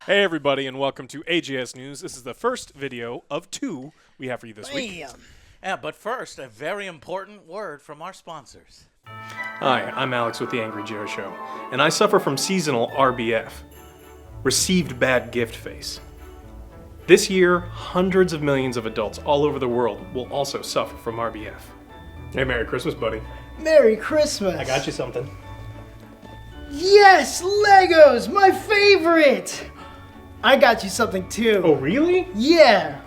Hey everybody, and welcome to AJS News. This is the first video of 2 we have for you this week. Yeah, but first, a very important word from our sponsors. Hi, I'm Alex with the Angry Joe Show, and I suffer from seasonal RBF, received bad gift face. This year, hundreds of millions of adults all over the world will also suffer from RBF. Hey, Merry Christmas, buddy. Merry Christmas. I got you something. Yes, Legos, my favorite. I got you something too. Oh, really? Yeah.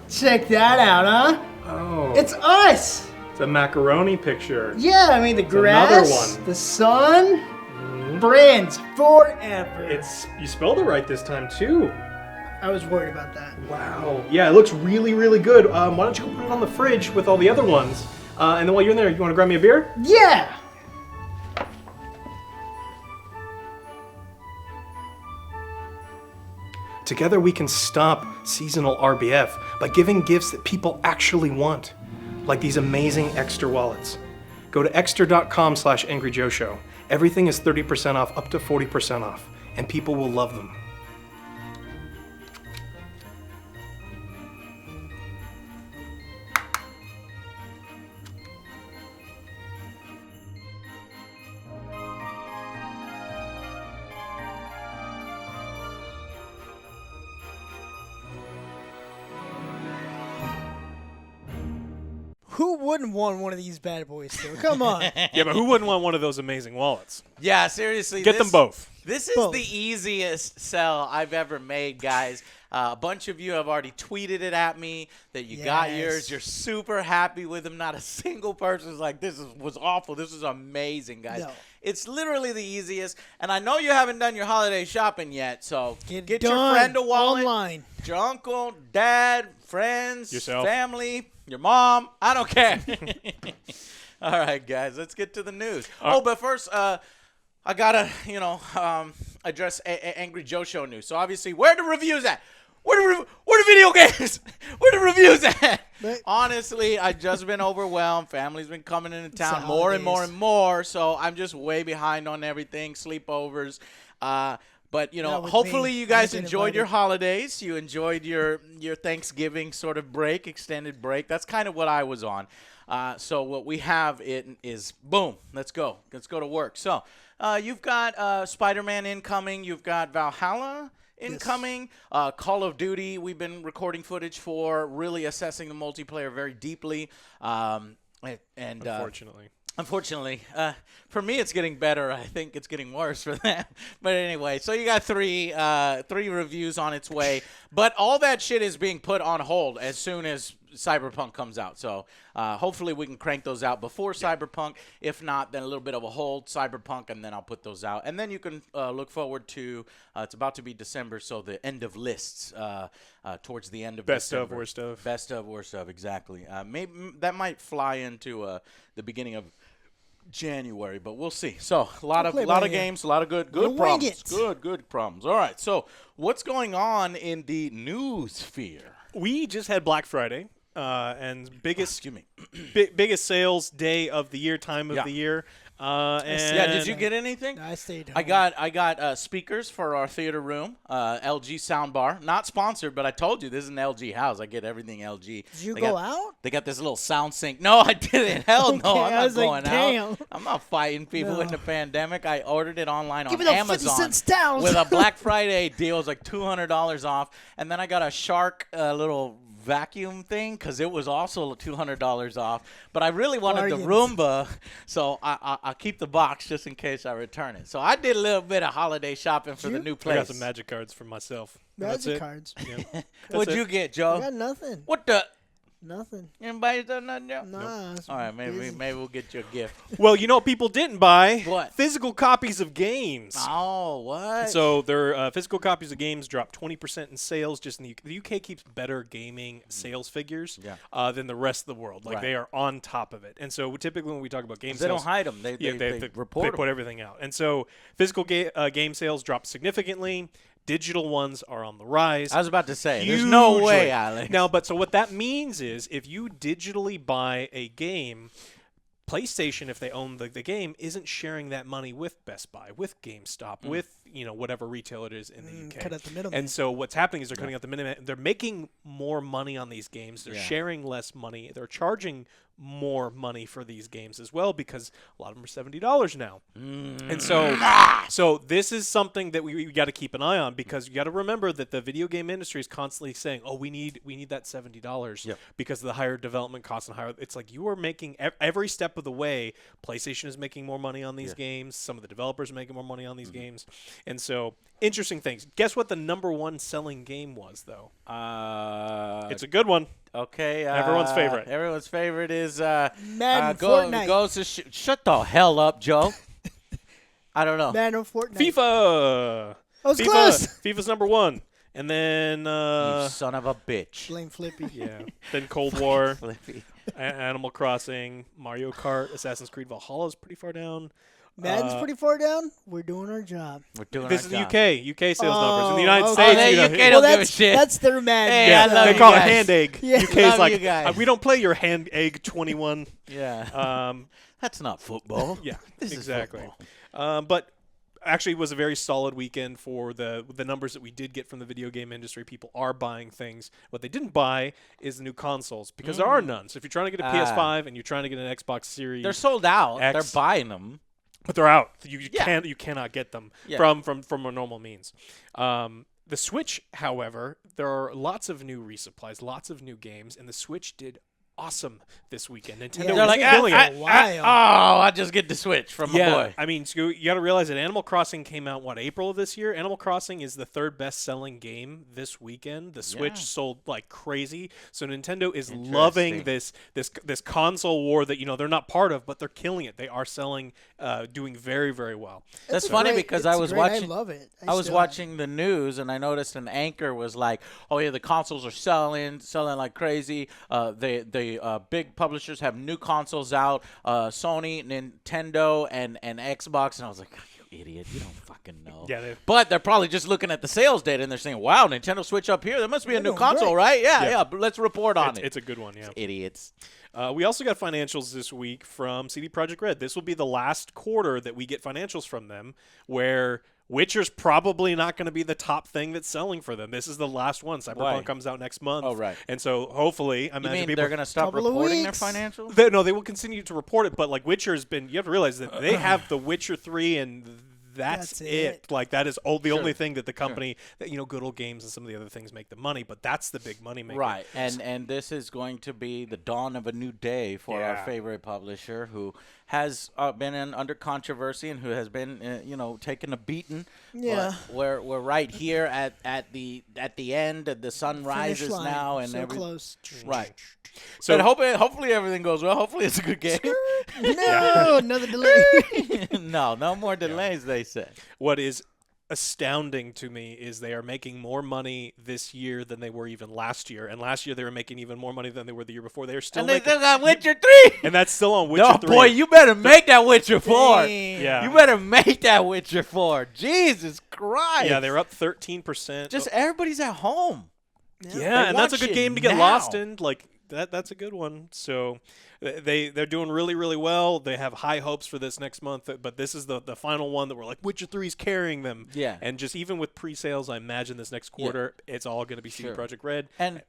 Check that out, huh? Oh. It's us. It's a macaroni picture. Yeah, I mean the It's another grass, one. the sun, friends forever. You spelled it right this time, too. I was worried about that. Wow. Yeah, it looks really, really good. Why don't you go put it on the fridge with all the other ones? And then while you're in there, you want to grab me a beer? Yeah. Together we can stop seasonal RBF by giving gifts that people actually want, like these amazing Extra wallets. Go to extra.com/angryjoeshow. Everything is 30% off, up to 40% off, and people will love them. Who wouldn't want one of these bad boys too? Come on. Yeah, but who wouldn't want one of those amazing wallets? Yeah, seriously. Get them both. This is Both. the easiest sell I've ever made, guys. A bunch of you have already tweeted it at me that you got Yes. yours. You're super happy with them. Not a single person's like, was awful. This is amazing, guys. No. It's literally the easiest. And I know you haven't done your holiday shopping yet, so Get your done friend a wallet. online. Your uncle, dad, friends, Yourself. family, your mom. I don't care. All right, guys, let's get to the news. But first, I gotta, address Angry Joe Show news. So obviously, where the reviews at? Where the video games? Where the reviews at? But- Honestly, I've just been overwhelmed. Family's been coming into town the more and more holidays. and more. So I'm just way behind on everything. Sleepovers. But Not with hopefully me. you guys I've been enjoyed your invited. holidays. You enjoyed your Thanksgiving sort of break, extended break. That's kind of what I was on. So what we have is boom. Let's go. Let's go to work. So you've got Spider-Man incoming. You've got Valhalla incoming. Call of Duty. We've been recording footage for, really assessing the multiplayer very deeply. Unfortunately, for me, it's getting better. I think it's getting worse for them. But anyway, so you got three reviews on its way. But all that shit is being put on hold as soon as Cyberpunk comes out. So hopefully we can crank those out before Cyberpunk. If not, then a little bit of a hold, Cyberpunk, and then I'll put those out. And then you can look forward to, it's about to be December, so the end of lists towards the end of Best December. of, worst of. Best of, worst of, exactly. Maybe that might fly into the beginning of January, but we'll see. So a lot of games, a lot of good Wing problems. it. Good problems. All right. So what's going on in the news sphere? We just had Black Friday, and biggest Excuse me. biggest sales day of the year, time of Yeah. the year. Yeah. Did you get anything? I stayed home. I got speakers for our theater room, LG soundbar. Not sponsored, but I told you this is an LG house. I get everything LG. Did you They go got- out? They got this little sound sync. No, I didn't. Hell no, Okay, I'm I not was like, going damn. out. I'm not fighting people No. in the pandemic. I ordered it online Give on me the 50 Amazon cents towels. with a Black Friday deal. It was like $200 off, and then I got a Shark little vacuum thing because it was also $200 off. But I really wanted the Bargains. Roomba, so I'll keep the box just in case I return it. So I did a little bit of holiday shopping for the you? new I place. got some magic cards for myself. That's Magic it. cards. Yeah. What'd it. you get, I Joe? got nothing. What the? Nothing. Anybody done nothing, Joe? Nah. All right, maybe we'll get you a gift. Well, you know what people didn't buy? What? Physical copies of games. Oh, what? So their physical copies of games dropped 20% in sales. Just in the UK keeps better gaming sales figures than the rest of the world. Like Right. they are on top of it. And so typically when we talk about game they sales, don't hide them. They report they 'em. put everything out. And so physical game sales dropped significantly. Digital ones are on the rise. I was about to say, there's no Hugely. way, Alex. Now, but so what that means is if you digitally buy a game, PlayStation, if they own the game, isn't sharing that money with Best Buy, with GameStop, with whatever retailer it is in the UK. Cut out the middleman. And so what's happening is they're cutting out the middleman. They're making more money on these games. They're sharing less money. They're charging more money for these games as well because a lot of them are $70 now. And so this is something that we got to keep an eye on because you got to remember that the video game industry is constantly saying, "Oh, we need that $70 because of the higher development costs and higher." It's like you are making every step of the way. PlayStation is making more money on these games. Some of the developers are making more money on these games, and so interesting things. Guess what the number one selling game was though? It's a good one. Okay. Everyone's favorite. Everyone's favorite is Madden Fortnite. Goes to shut the hell up, Joe. I don't know. Madden Fortnite. FIFA. I was close. FIFA's number one. And then You son of a bitch. Blame Flippy. yeah. Then Cold War, Flippy. Animal Crossing, Mario Kart, Assassin's Creed Valhalla is pretty far down. Madden's pretty far down. We're doing our job. We're doing This our is the job. UK sales numbers. In the United okay. States, they- you know, UK don't give a that's, shit. That's their Madden. Hey, yeah, I love they you call it guys. hand egg. Yeah. UK's Love like you guys. we don't play your hand egg 21. Yeah. That's not football. Yeah, This exactly. is football. But actually, it was a very solid weekend for the numbers that we did get from the video game industry. People are buying things. What they didn't buy is the new consoles because there are none. So if you're trying to get a PS5 and you're trying to get an Xbox Series, They're sold out. X. They're buying them. but they're out. You Yeah. cannot get them Yeah. from a normal means. The Switch, however, there are lots of new resupplies, lots of new games, and the Switch did awesome this weekend. Nintendo Yeah. was They're like, killing it. I just get the Switch from my boy. I mean, so you got to realize that Animal Crossing came out April of this year. Animal Crossing is the third best-selling game this weekend. The Switch sold like crazy, so Nintendo is loving this console war that they're not part of, but they're killing it. They are selling, doing very very well. That's It's funny great. because It's I was great. watching. I love it. I was still- watching the news and I noticed an anchor was like, "Oh yeah, the consoles are selling like crazy. The big publishers have new consoles out. Sony, Nintendo, and Xbox." And I was like, "You idiot! You don't fucking know." Yeah, but they're probably just looking at the sales data and they're saying, "Wow, Nintendo Switch up here. There must be a new doing console, great." right? Yeah. But let's report on it." It's a good one, yeah. Idiots. We also got financials this week from CD Projekt Red. This will be the last quarter that we get financials from them, where Witcher's probably not going to be the top thing that's selling for them. This is the last one. Cyberpunk Why? comes out next month. Oh, right. And so hopefully, I You imagine mean people they're gonna stop Couple of reporting their weeks. financials? they will continue to report it, but like Witcher's been. You have to realize that they have The Witcher 3 and. That's it. Like that is the only thing that the company that Good Old Games and some of the other things make the money, but that's the big money maker. Right, and this is going to be the dawn of a new day for our Yeah. favorite publisher, who has been under controversy and who has been, taking a beating. Yeah. But we're right here at the end. The sun rises Finish line. now, and so close. right. So So hopefully everything goes well. Hopefully it's a good game. No, another delay. no more delays. They said. what is astounding to me is they are making more money this year than they were even last year, and last year they were making even more money than they were the year before. They are still And they making, still got Witcher 3. and that's still on Witcher No, 3. boy, you better make that Witcher 4. Damn. Yeah. You better make that Witcher 4. Jesus Christ. Yeah, they're up 13%. Just everybody's at home. Yeah, and that's a watch good it game to get now. lost in. Like that's a good one. So they're doing really really well. They have high hopes for this next month, but this is the final one that we're like Witcher 3 is carrying them. Yeah. And just even with pre-sales, I imagine this next quarter it's all going to be CD Sure. Projekt Red. And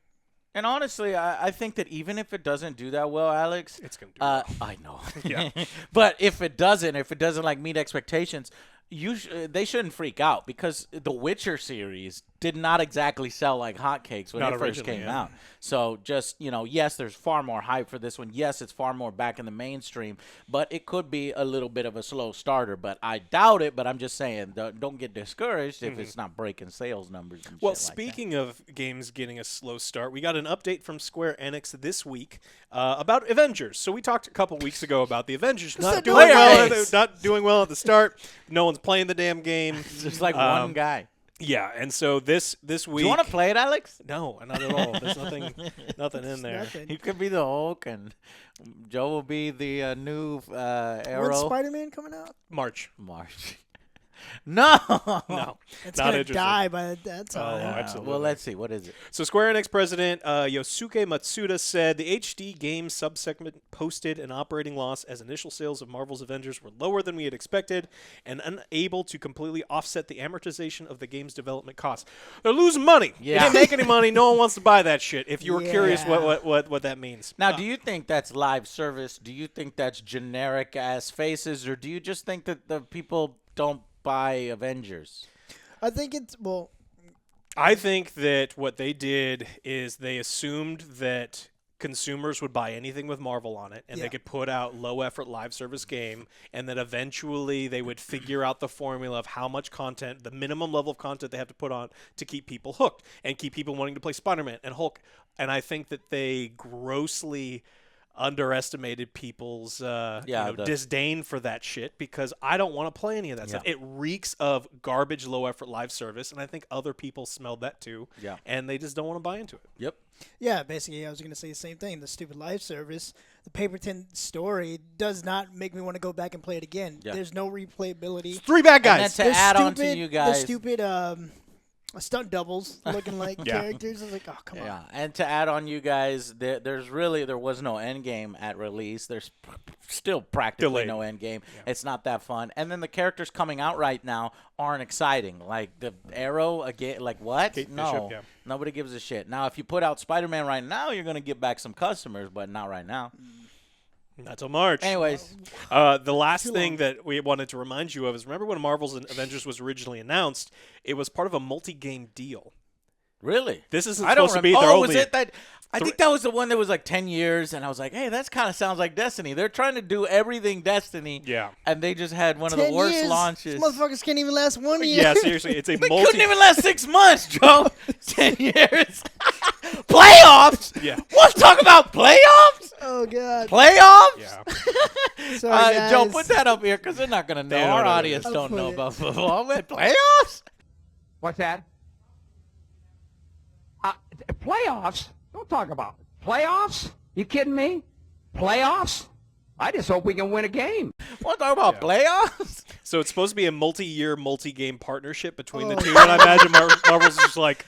honestly, I think that even if it doesn't do that well, Alex, It's going to do well. I know. Yeah. But if it doesn't like meet expectations, they shouldn't freak out because the Witcher series did not exactly sell like hotcakes when Not it first originally, came yeah. out. So just, yes, there's far more hype for this one. Yes, it's far more back in the mainstream, but it could be a little bit of a slow starter. But I doubt it. But I'm just saying, don't get discouraged if it's not breaking sales numbers. And Well, shit like that. speaking of games getting a slow start, we got an update from Square Enix this week about Avengers. So we talked a couple weeks ago about the Avengers not not doing doing well. well. Not doing well at the start. No one's playing the damn game. It's just like one guy. Yeah, and so this week. Do you want to play it, Alex? No, not at all. There's nothing in there. Nothing. You could be the Hulk, and Joe will be the new When's Arrow. Spider-Man coming out? March. March. No. No, It's not gonna interested. die by that Oh, time. absolutely. Well, let's see. What is it? So Square Enix president Yosuke Matsuda said the HD Games subsegment posted an operating loss as initial sales of Marvel's Avengers were lower than we had expected and unable to completely offset the amortization of the game's development costs. They're losing money. Yeah. They didn't make any money. No one wants to buy that shit. If you were curious Yeah. what that means. Now, do you think that's live service? Do you think that's generic ass faces, or do you just think that the people don't buy Avengers? I think it's I think that what they did is they assumed that consumers would buy anything with Marvel on it, and Yeah. they could put out low-effort live service game, and that eventually they would figure out the formula of how much content, the minimum level of content they have to put on to keep people hooked and keep people wanting to play Spider-Man and Hulk. And I think that they grossly underestimated people's disdain for that shit, because I don't want to play any of that stuff. It reeks of garbage low effort live service, and I think other people smelled that too. Yeah. And they just don't want to buy into it. Yep. Yeah, basically, I was going to say the same thing. The stupid live service, the paper tin story does not make me want to go back and play it again. Yeah. There's no replayability. Three bad And guys. then to add on to you The guys, stupid stunt doubles looking like Yeah. characters. I was like, oh, come yeah, on. and to add on you guys, there was no end game at release. There's still practically Delayed. no end game. It's not that fun. And then the characters coming out right now aren't exciting. Like the Arrow again, like what? Kate No, Bishop, yeah. nobody gives a shit. Now, if you put out Spider-Man right now, you're gonna get back some customers, but not right now. Not till March. Anyways, The last Too thing long. that we wanted to remind you of is, remember when Marvel's Avengers was originally announced, it was part of a multi-game deal. really? This isn't I don't supposed to be remember. their Oh, was only... it that? I think that was the one that was like 10 years, and I was like, hey, that kind of sounds like Destiny. They're trying to do everything Destiny, Yeah. and they just had one of 10 the worst years? launches. These motherfuckers can't even last 1 year. Yeah, seriously, it's a They multi... couldn't even last 6 months, Joe. 10 years. Playoffs? Yeah. Let's talk about playoffs? Oh, God. Playoffs? Yeah. Sorry, guys. Joe, put that up here because they're not going to know. They don't Our know. audience I'll don't put know it. about football. Man, playoffs? What's that? Playoffs? Don't talk about it. Playoffs? You kidding me? Playoffs? I just hope we can win a game. Want to talk about playoffs? So it's supposed to be a multi-year, multi-game partnership between the Oh. two, and I imagine Marvel's just like,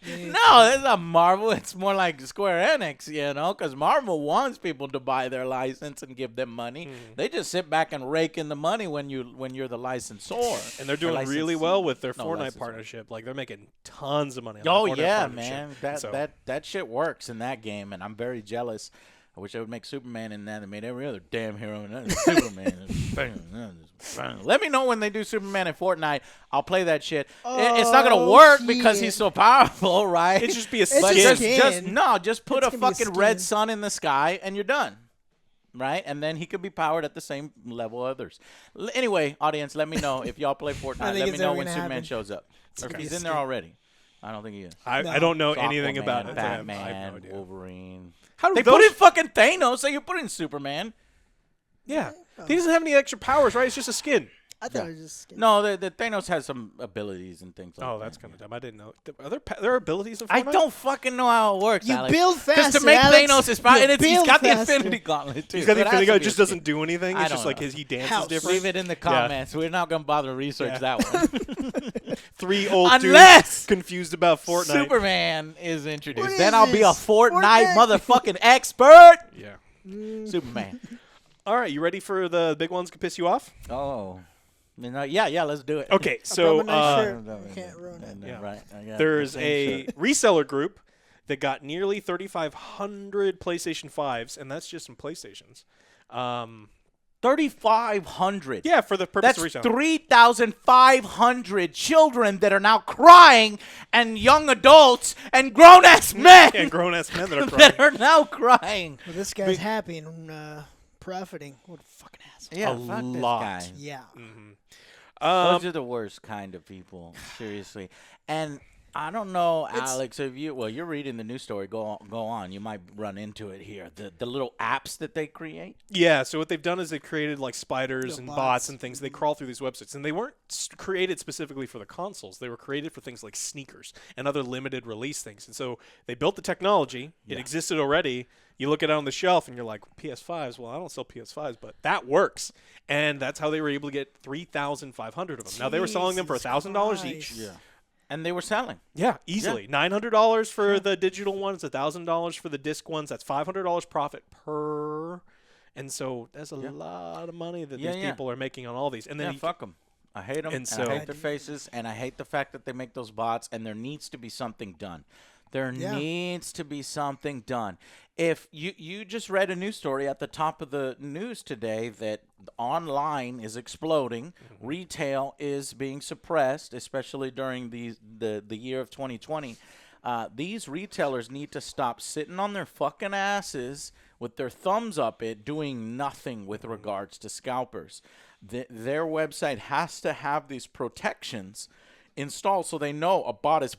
No, it's not Marvel. It's more like Square Enix, because Marvel wants people to buy their license and give them money. They just sit back and rake in the money when you're the licensor. and they're doing Or really licensee. well with their No, Fortnite licensor. partnership. Like, they're making tons of money on Oh the Fortnite yeah, partnership. man. That So- that shit works in that game, and I'm very jealous. I wish I would make Superman in that. They made every other damn hero in that. Superman. Let me know when they do Superman in Fortnite. I'll play that shit. It's not gonna Oh, work because shit. he's so powerful, right? It'd just be a It's But a skin. skin. just put It's a gonna be a fucking red skin. sun in the sky and you're done. Right? And then he could be powered at the same level others. Anyway, audience, let me know if y'all play Fortnite. think Let me it's know ever when gonna Superman happen. shows up. Or if gonna he's be a in there skin. already. I don't think he is. I don't know It's anything Aquaman, about it. I have Batman, no idea. Wolverine. How do They those... put in fucking Thanos, so you put in Superman. Yeah. He doesn't have any extra powers, right? It's just a skin. I thought it was just skin. No, the Thanos has some abilities and things like that. Oh, that's kind of dumb. I didn't know. Are there are abilities in Fortnite? I don't fucking know how it works. You Alex. build Because faster, to make Alex. Thanos is fine, You and he's build got the faster. Infinity Gauntlet too. He's got the So it has Infinity to Gauntlet. It be a just skin. doesn't do anything. I It's just don't like know. he dances House. different. Leave it in the comments. We're not gonna bother to research that one. Three old Unless dudes confused about Fortnite. Superman is introduced, What then is I'll be a this? Fortnite Fortnite? motherfucking expert. Yeah. Superman. All right, you ready for the big ones that piss you off? Oh, yeah, let's do it. Okay, I so brought my nice shirt. You can't ruin it. Yeah. Right. I got there's the same a shirt. reseller group that got nearly 3,500 PlayStation 5s, and that's just some PlayStations. 3,500. Yeah, for the purpose That's of reselling. 3,500 children that are now crying, and young adults and grown ass men And grown-ass men that are crying. that are now crying. Well, this guy's happy and profiting. What a fucking asshole. Yeah, A fuck this lot. guy. Yeah. Those are the worst kind of people, seriously. And I don't know, Alex. If you're reading the news story. Go on. You might run into it here. The little apps that they create. Yeah, so what they've done is they created like spiders Little and bots. bots and things. They crawl through these websites, and they weren't created specifically for the consoles. They were created for things like sneakers and other limited release things. And so they built the technology. It existed already. You look at it on the shelf, and you're like, PS5s. Well, I don't sell PS5s, but that works. And that's how they were able to get 3,500 of them. Now they were selling them for $1,000 each. Jesus Yeah. And they were selling. Yeah, easily. $900 for the digital ones, $1,000 for the disc ones. That's $500 profit per. And so that's a lot of money that these people are making on all these. And then Fuck them. I hate them. And And I so- hate their faces, and I hate the fact that they make those bots. And there needs to be something done. There needs to be something done. If you just read a news story at the top of the news today that online is exploding, retail is being suppressed, especially during the year of 2020. These retailers need to stop sitting on their fucking asses with their thumbs up it, doing nothing with regards to scalpers. Their website has to have these protections installed so they know a bot is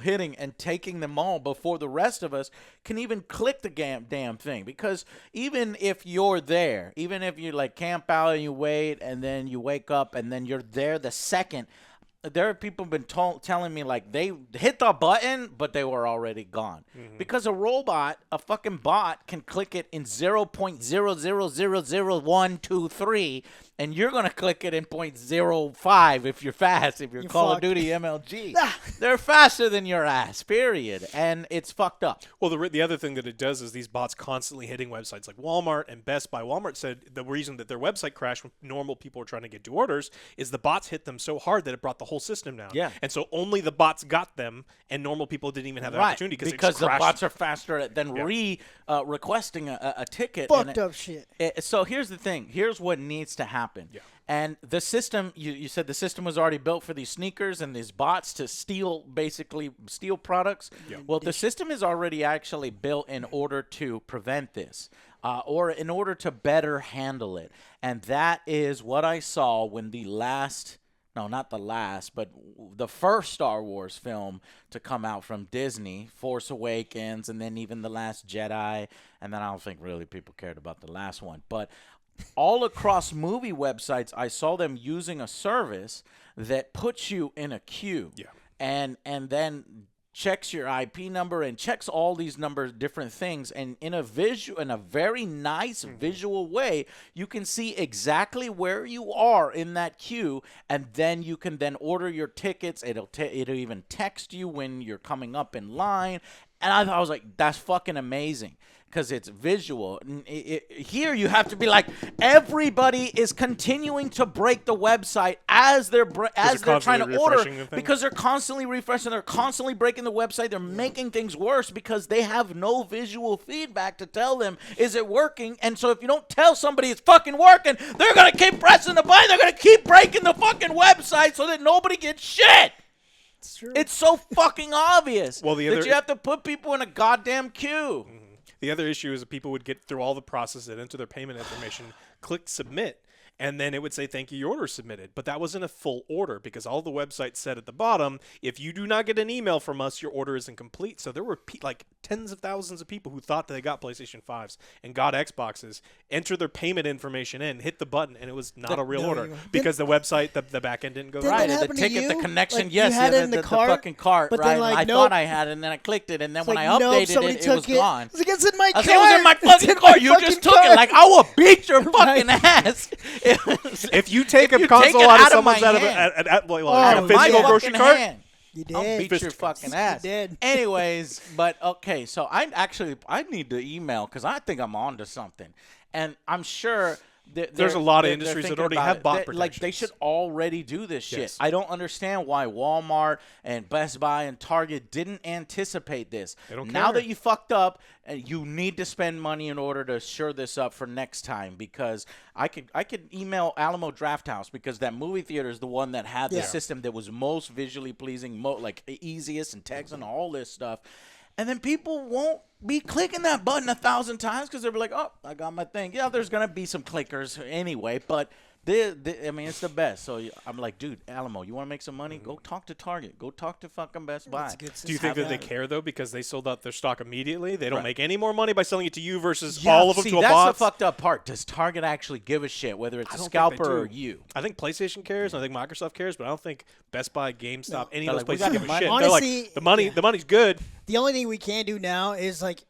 hitting and taking them all before the rest of us can even click the damn thing. Because even if you're there, even if you like camp out and you wait and then you wake up and then you're there the second, there are people been telling me like they hit the button but they were already gone. Because a fucking bot can click it in 0.0000123 and you're going to click it in 0.05 if you're fast, if you're Call of fucked. Duty MLG. They're faster than your ass, period. And it's fucked up. Well, the other thing that it does is these bots constantly hitting websites like Walmart and Best Buy. Walmart said the reason that their website crashed when normal people were trying to get to orders is the bots hit them so hard that it brought the whole system down. Yeah. And so only the bots got them, and normal people didn't even have the opportunity because the bots are faster than requesting a ticket. Fucked up shit. So here's the thing. Here's what needs to happen. Yeah. And the system, you said the system was already built for these sneakers and these bots to steal products. Yeah. Well, the system is already actually built in order to prevent this. Or in order to better handle it. And that is what I saw when the first Star Wars film to come out from Disney, Force Awakens, and then even The Last Jedi, and then I don't think really people cared about the last one. But all across movie websites, I saw them using a service that puts you in a queue. Yeah. And then checks your IP number and checks all these numbers, different things, and in a very nice visual way, you can see exactly where you are in that queue, and then you can then order your tickets. It'll even text you when you're coming up in line, and I was like, that's fucking amazing. Because it's visual. Here you have to be like, everybody is continuing to break the website as they're trying to order, because they're constantly refreshing, they're constantly breaking the website, they're making things worse because they have no visual feedback to tell them, is it working? And so if you don't tell somebody it's fucking working, they're going to keep pressing the button, they're going to keep breaking the fucking website so that nobody gets shit. It's true. It's so fucking obvious Well, that you have to put people in a goddamn queue. The other issue is that people would get through all the process and enter their payment information, click submit, and then it would say, thank you, your order is submitted. But that wasn't a full order because all the website said at the bottom, if you do not get an email from us, your order isn't complete. So there were like tens of thousands of people who thought they got PlayStation 5s and got Xboxes, enter their payment information in, hit the button, and it was not a real order because the website, the back end didn't go Didn't right. that The happen to ticket, the you? connection, Like, yes, you had it in the the cart, fucking cart, but right? then, like, I nope. thought I had it, and then I clicked it, and then It's when like, I nope, updated somebody it, it took was gone. It's like, it's in my I cart. said, it was in my It's fucking in car. my You fucking just took cart. it. Like, I will beat your Right. fucking ass. If you take If a you console take it out of out of someone's my out of hand. a Oh, physical my grocery fucking cart, hand. You I'll did. beat your fucking ass. did. Anyways, but okay, so I need to email because I think I'm on to something, and I'm sure There's a lot of they're industries that thinking already about have it. bot Like they protections. should already do this shit. Yes. I don't understand why Walmart and Best Buy and Target didn't anticipate this. They don't Now care. that you fucked up, you need to spend money in order to shore this up for next time, because I could email Alamo Drafthouse because that movie theater is the one that had the Yeah. system that was most visually pleasing, like easiest and text and all this stuff. And then people won't be clicking that button 1,000 times because they'll be like, oh, I got my thing. Yeah, there's going to be some clickers anyway, but I mean, it's the best. So I'm like, dude, Alamo, you want to make some money? Go talk to Target. Go talk to fucking Best Buy. That's a good Do you think system. that they care though because they sold out their stock immediately? They don't Right. make any more money by selling it to you versus Yeah, all of them see, to a that's bot. the fucked up part. Does Target actually give a shit whether it's I a don't think they scalper or do. you? I think PlayStation cares, and I think Microsoft cares, but I don't think Best Buy, GameStop, any They're of those like, we places got give a money. shit. Honestly, They're like, the money, yeah. the money's good. The only thing we can do now is like,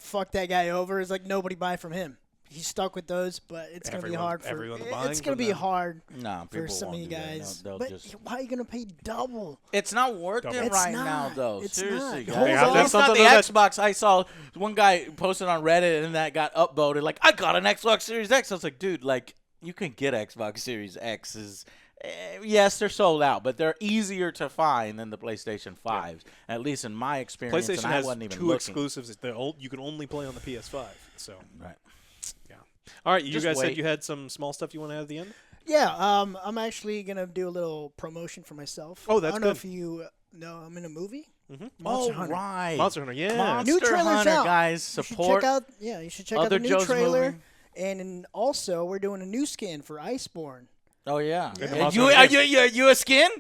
fuck that guy over. Is like nobody buy from him. He's stuck with those, but it's gonna be hard for everyone's buying it's gonna from be them. hard No, for people some of won't you do that. guys. They'll But just. why are you gonna pay double? It's not worth Double. it It's right not. now, though. It's Seriously, not. guys. Hold Yeah, on. that's It's not something the that- Xbox. I saw one guy posted on Reddit, and that got upvoted. Like, I got an Xbox Series X. I was like, dude, like, you can get Xbox Series X's. Yes, they're sold out, but they're easier to find than the PlayStation 5s. At least in my experience, PlayStation and I has wasn't even 2 looking. exclusives. You can only play on the PS5. So, Right. yeah. All right, you Just guys wait. said you had some small stuff you want to add at the end? Yeah, I'm actually gonna do a little promotion for myself. Oh, that's I don't know good. if you know I'm in a movie. Mhm. Monster Oh, Hunter. right. Monster Hunter, yeah. Monster New trailer's Hunter, out. guys. You should Support check out. Yeah, you should check out other the new Joe's trailer. movie. And also, we're doing a new skin for Iceborne. Oh, yeah. Yeah, And Monster you, Hunter are you a skin?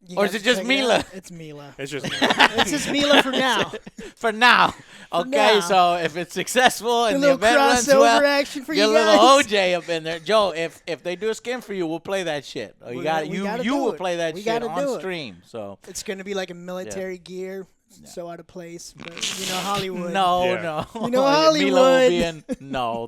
You Or guys is it should just check Mila? out. It's Mila. It's just It's just Mila for now. For now. Okay, now. so if it's successful A and the little event runs crossover well, action for get a you little guys. OJ up in there. Joe, if they do a skin for you, we'll play that shit. Oh, We gotta you do will it. play that We shit gotta on do it. stream. So It's gonna be like a military gear, so out of place. But you know Hollywood. no, Yeah. no. You know Mila will be Hollywood. in. No,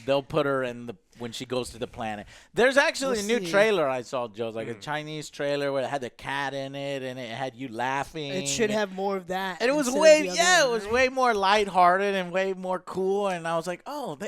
they'll put her in the when she goes to the planet. There's actually We'll a new see. trailer I saw, Joe. Like a Chinese trailer where it had the cat in it and it had you laughing. It should have more of that. And it was instead of way, the other yeah, it one, was right? way more lighthearted and way more cool. And I was like, oh,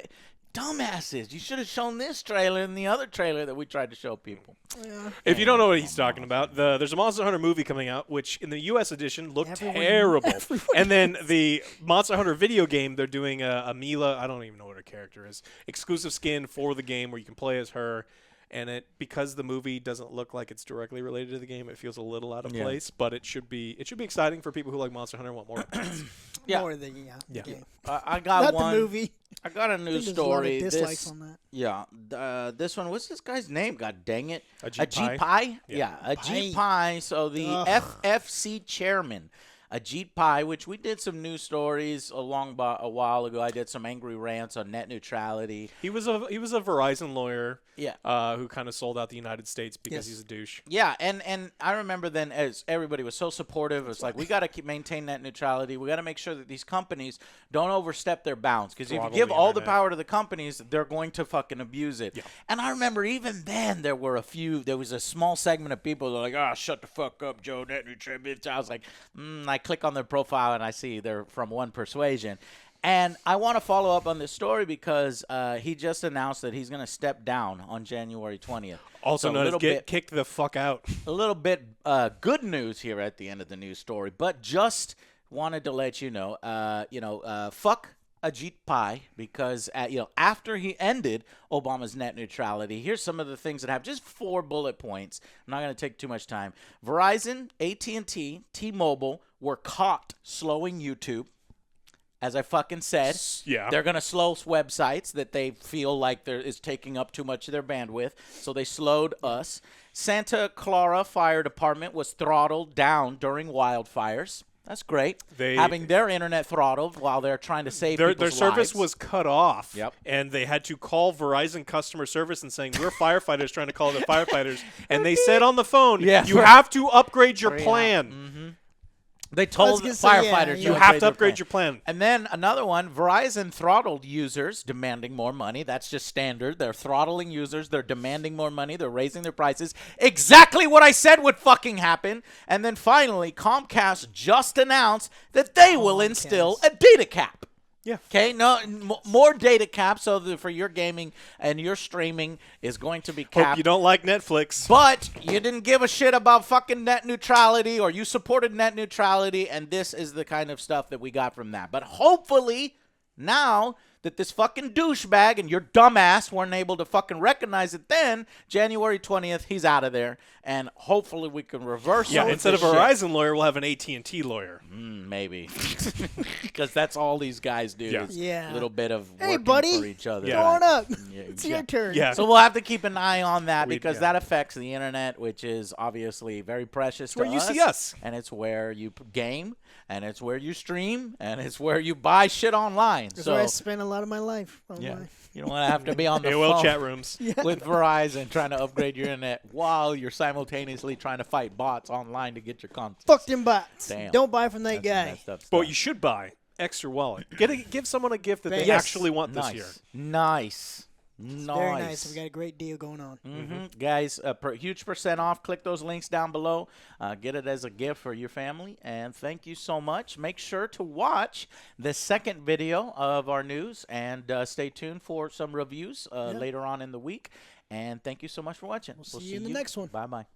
dumbasses! You should have shown this trailer and the other trailer that we tried to show people. Yeah. If you don't know what he's talking about, there's a Monster Hunter movie coming out, which in the U.S. edition looked terrible. And then the Monster Hunter video game, they're doing a Mila, I don't even know what her character is, exclusive skin for the game where you can play as her. And because the movie doesn't look like it's directly related to the game, it feels a little out of Yeah. place. But it should be exciting for people who like Monster Hunter and want more. updates. Yeah. More than the Yeah. game. I got Not one. the movie. I got a I new think there's a lot of story. dislikes This, on that. yeah, this one. What's this guy's name? God dang it! Ajit Pai. Yeah. Ajit Pai. Pai. So the Ugh. FFC chairman, Ajit Pai, which we did some news stories a while ago. I did some angry rants on net neutrality. He was a Verizon lawyer Yeah. who kind of sold out the United States because Yes. he's a douche. Yeah, and I remember then as everybody was so supportive, it's like we got to maintain net neutrality. We got to make sure that these companies don't overstep their bounds because if you Throttle give the all the internet. power to the companies, they're going to fucking abuse it. Yeah. And I remember even then there was a small segment of people that were like, "Ah, shut the fuck up, Joe, net neutrality." I was like, I click on their profile and I see they're from one persuasion. And I want to follow up on this story because he just announced that he's going to step down on January 20th. Also So a known as little get bit- kicked the fuck out. a little bit good news here at the end of the news story, but just wanted to let you know, fuck Ajit Pai because after he ended Obama's net neutrality, here's some of the things that happened. Just 4 bullet points. I'm not going to take too much time. Verizon, AT&T, T-Mobile were caught slowing YouTube. As I fucking said, Yeah. they're going to slow websites that they feel like is taking up too much of their bandwidth. So they slowed us. Santa Clara Fire Department was throttled down during wildfires. That's great. Having their internet throttled while they're trying to save Their people's service lives. was cut off. Yep. And they had to call Verizon customer service and saying, we're firefighters trying to call the firefighters. And they said on the phone, Yeah. you have to upgrade your plan. Mm-hmm. They told gonna say, yeah, firefighters You yeah. have to their upgrade plan. your plan. And then another one, Verizon throttled users demanding more money. That's just standard. They're throttling users. They're demanding more money. They're raising their prices. Exactly what I said would fucking happen. And then finally, Comcast just announced that they will instill a data cap. Yeah. Okay, more data caps so that for your gaming and your streaming is going to be capped. Hope you don't like Netflix. But you didn't give a shit about fucking net neutrality or you supported net neutrality, and this is the kind of stuff that we got from that. But hopefully now that this fucking douchebag and your dumbass weren't able to fucking recognize it then, January 20th, he's out of there. And hopefully we can reverse Yeah, some instead of this a shit. Verizon lawyer, we'll have an AT&T lawyer. Maybe. Because that's all these guys do. Yeah. Is Yeah. A little bit of Hey, working buddy. for each other. Yeah. Go on up. Yeah, It's yeah. your turn. Yeah. So we'll have to keep an eye on that because yeah. that affects the internet, which is obviously very precious to where you us. see us. And it's where you game, and it's where you stream, and it's where you buy shit online. That's So where I spend a lot of my life. yeah, you don't want to have to be on the AOL phone chat rooms. with Verizon trying to upgrade your internet while you're simultaneously trying to fight bots online to get your content. Fuck them bots. Damn. Don't buy from that That's guy. messed up But stuff. what you should buy, extra wallet. Give someone a gift that they Yes. actually want this nice. year. Nice. Very nice. We got a great deal going on. Guys, huge % off. Click those links down below. Get it as a gift for your family. And thank you so much. Make sure to watch the second video of our news and stay tuned for some reviews later on in the week. And thank you so much for watching. We'll see you in the next one. Bye-bye.